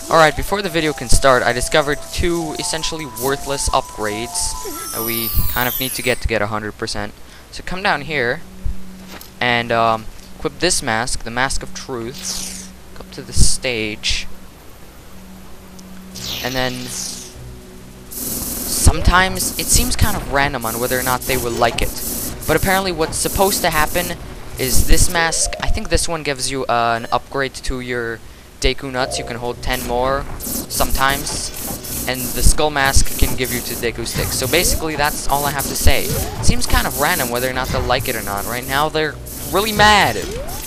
Alright, before the video can start, I discovered two essentially worthless upgrades that we kind of need to get 100%. So come down here and equip this mask, the Mask of Truth. Go up to the stage. And then sometimes it seems kind of random on whether or not they will like it. But apparently what's supposed to happen is this mask, I think this one gives you an upgrade to your Deku Nuts. You can hold 10 more sometimes. And the Skull Mask can give you 2 Deku Sticks. So basically that's all I have to say. It seems kind of random whether or not they'll like it or not. Right now they're really mad.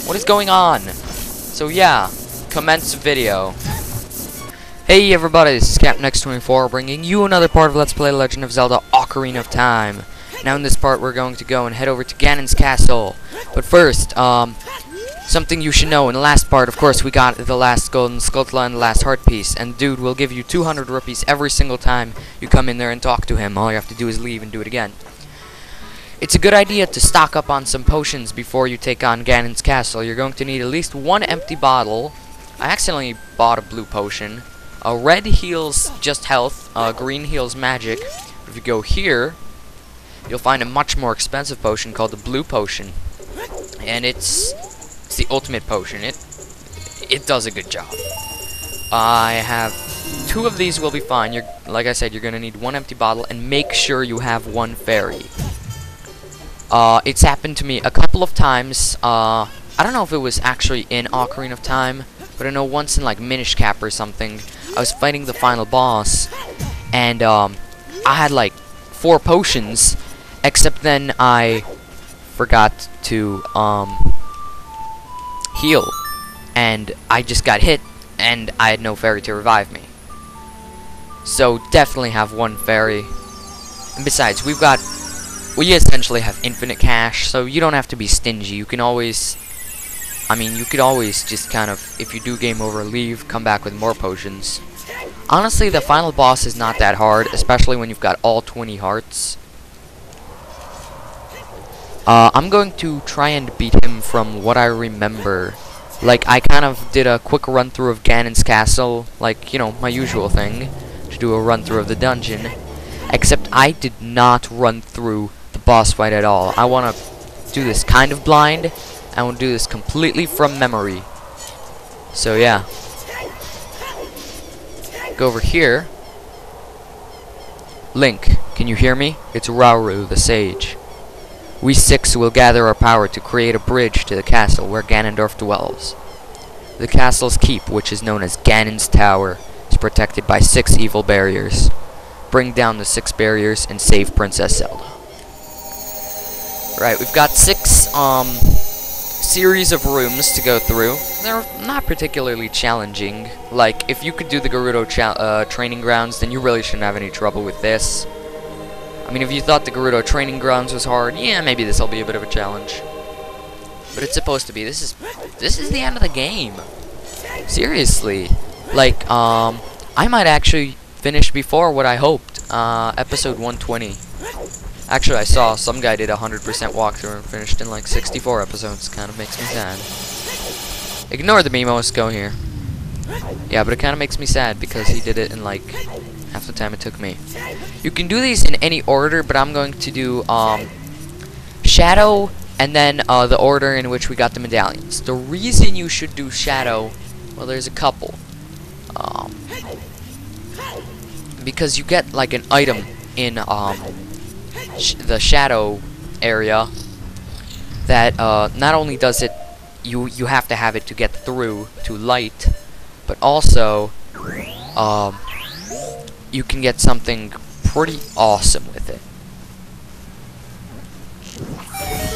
What is going on? So yeah, commence video. Hey everybody, this is Captain X24 bringing you another part of Let's Play Legend of Zelda Ocarina of Time. Now in this part we're going to go and head over to Ganon's castle. But first, something you should know. In the last part, of course, we got the last golden Skulltula and the last heart piece. And dude will give you 200 rupees every single time you come in there and talk to him. All you have to do is leave and do it again. It's a good idea to stock up on some potions before you take on Ganon's castle. You're going to need at least 1 empty bottle. I accidentally bought a blue potion. Red heals just health. Green heals magic. If you go here, you'll find a much more expensive potion called the blue potion. And it's the ultimate potion. It does a good job. I have 2 of these will be fine. Like I said, you're gonna need 1 empty bottle and make sure you have 1 fairy. It's happened to me a couple of times. I don't know if it was actually in Ocarina of Time, but I know once in like Minish Cap or something, I was fighting the final boss, and I had like 4 potions, except then I forgot to heal, and I just got hit, and I had no fairy to revive me. So definitely have 1 fairy. And besides, we essentially have infinite cash, so you don't have to be stingy. You can always, you could always just kind of, if you do game over, leave, come back with more potions. Honestly, the final boss is not that hard, especially when you've got all 20 hearts. I'm going to try and beat him from what I remember. Like, I kind of did a quick run-through of Ganon's castle, like, you know, my usual thing, to do a run-through of the dungeon. Except I did not run through the boss fight at all. I want to do this kind of blind. I want to do this completely from memory. So, yeah. Go over here. Link, can you hear me? It's Rauru, the sage. We 6 will gather our power to create a bridge to the castle where Ganondorf dwells. The castle's keep, which is known as Ganon's Tower, is protected by 6 evil barriers. Bring down the 6 barriers and save Princess Zelda. Right, we've got 6 series of rooms to go through. They're not particularly challenging. Like, if you could do the Gerudo training grounds, then you really shouldn't have any trouble with this. I mean, if you thought the Gerudo training grounds was hard, yeah, maybe this will be a bit of a challenge. But it's supposed to be. This is the end of the game. Seriously. Like, I might actually finish before what I hoped. Episode 120. Actually, I saw some guy did a 100% walkthrough and finished in like 64 episodes. Kind of makes me sad. Ignore the Mimos, go here. Yeah, but it kind of makes me sad because he did it in like half the time it took me. You can do these in any order, but I'm going to do Shadow and then the order in which we got the medallions. The reason you should do Shadow, well, there's a couple. Because you get like an item in the Shadow area that not only does it, you have to have it to get through to light, but also you can get something pretty awesome with it.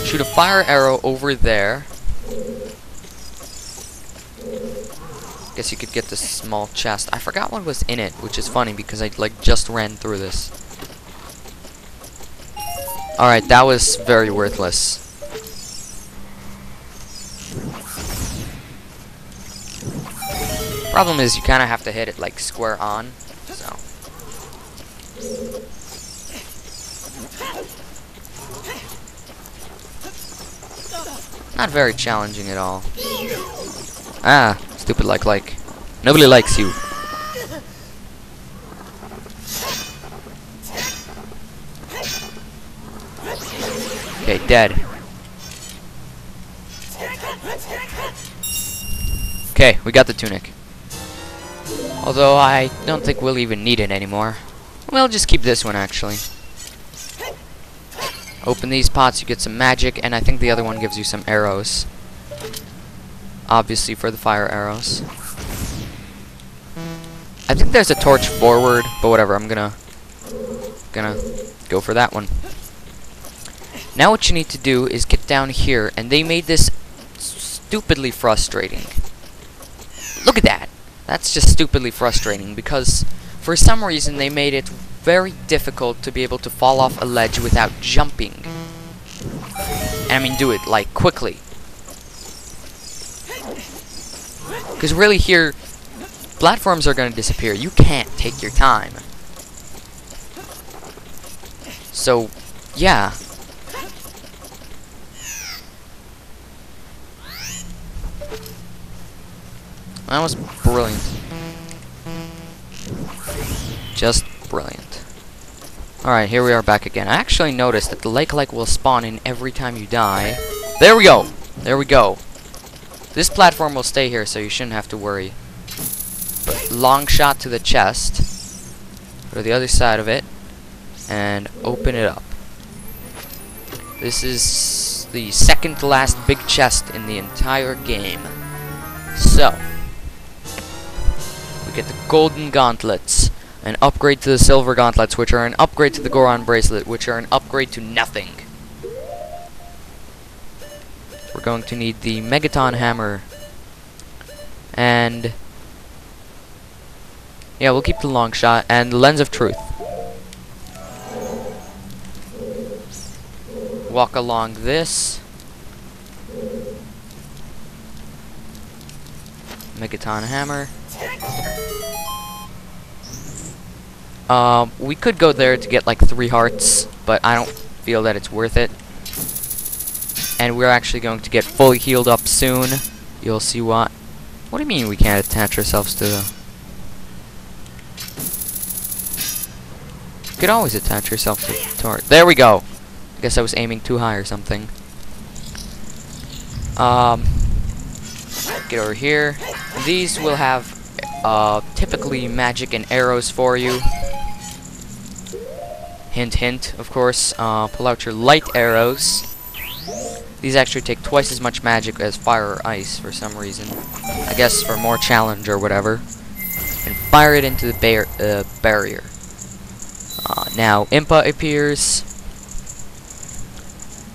Shoot a fire arrow over there. Guess you could get this small chest. I forgot what was in it, which is funny because I like just ran through this. Alright, that was very worthless. Problem is you kind of have to hit it like square on, so. Not very challenging at all. Ah, stupid like. Nobody likes you. Dead. Okay, we got the tunic. Although I don't think we'll even need it anymore. We'll just keep this one, actually. Open these pots, you get some magic, and I think the other one gives you some arrows. Obviously for the fire arrows. I think there's a torch forward, but whatever, I'm gonna go for that one. Now what you need to do is get down here, and they made this stupidly frustrating. Look at that! That's just stupidly frustrating, because for some reason they made it very difficult to be able to fall off a ledge without jumping. And I mean do it, like, quickly. Because really here, platforms are going to disappear. You can't take your time. So, yeah. That was brilliant. Just brilliant. Alright, here we are back again. I actually noticed that the lake-like will spawn in every time you die. There we go! There we go. This platform will stay here, so you shouldn't have to worry. But long shot to the chest. Go to the other side of it. And open it up. This is the second to last big chest in the entire game. So, we get the golden gauntlets. An upgrade to the silver gauntlets, which are an upgrade to the Goron bracelet, which are an upgrade to nothing. We're going to need the Megaton hammer. And yeah, we'll keep the long shot and the lens of truth. Walk along this. Megaton hammer. We could go there to get like 3 hearts, but I don't feel that it's worth it. And we're actually going to get fully healed up soon. You'll see what. What do you mean we can't attach ourselves to the... You could always attach yourself to the torch. There we go! I guess I was aiming too high or something. Get over here. These will have typically magic and arrows for you. Hint, hint, of course. Pull out your light arrows. These actually take twice as much magic as fire or ice for some reason. I guess for more challenge or whatever. And fire it into the barrier. Now, Impa appears.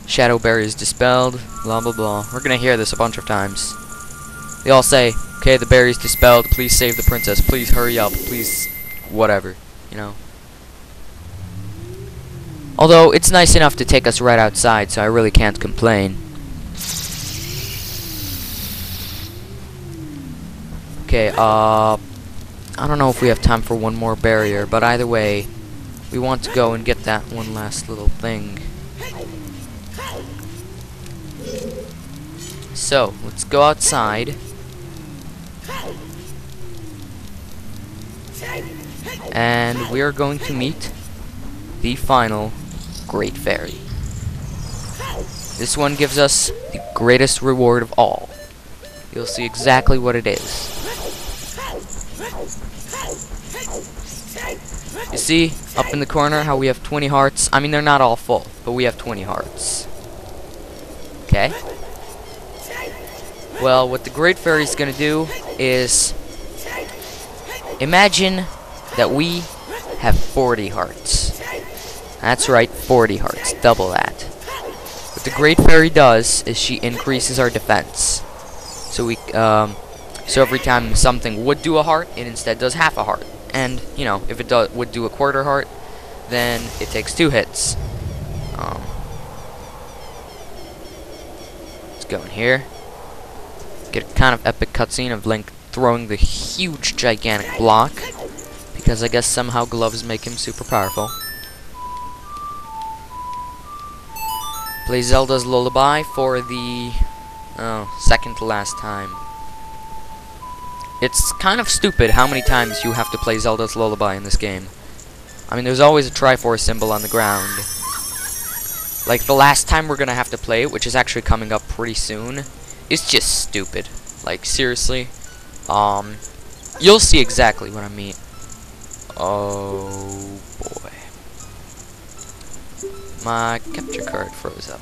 Shadow barrier is dispelled. Blah, blah, blah. We're gonna hear this a bunch of times. They all say, okay, the barrier's dispelled. Please save the princess. Please hurry up. Please, whatever. You know. Although, it's nice enough to take us right outside, so I really can't complain. Okay, I don't know if we have time for one more barrier, but either way, we want to go and get that one last little thing. So, let's go outside. And we are going to meet the final Great Fairy. This one gives us the greatest reward of all. You'll see exactly what it is. You see, up in the corner, how we have 20 hearts? I mean, they're not all full, but we have 20 hearts. Okay? Well, what the Great Fairy's gonna do is... Imagine that we have 40 hearts. That's right, 40 hearts. Double that. What the Great Fairy does is she increases our defense. So we, so every time something would do a heart, it instead does half a heart. And, you know, if it would do a quarter heart, then it takes 2 hits. Let's go in here. Get a kind of epic cutscene of Link throwing the huge, gigantic block. Because I guess somehow gloves make him super powerful. Play Zelda's Lullaby for the second to last time. It's kind of stupid how many times you have to play Zelda's Lullaby in this game. I mean, there's always a Triforce symbol on the ground. Like, the last time we're gonna have to play it, which is actually coming up pretty soon, is just stupid. Like, seriously. You'll see exactly what I mean. Oh, boy. My capture card froze up.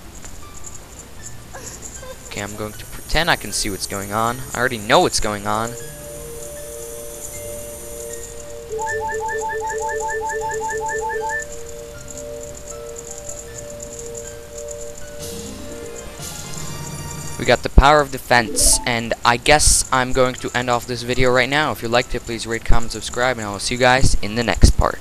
Okay, I'm going to pretend I can see what's going on. I already know what's going on. We got the power of defense, and I guess I'm going to end off this video right now. If you liked it, please rate, comment, subscribe, and I will see you guys in the next part.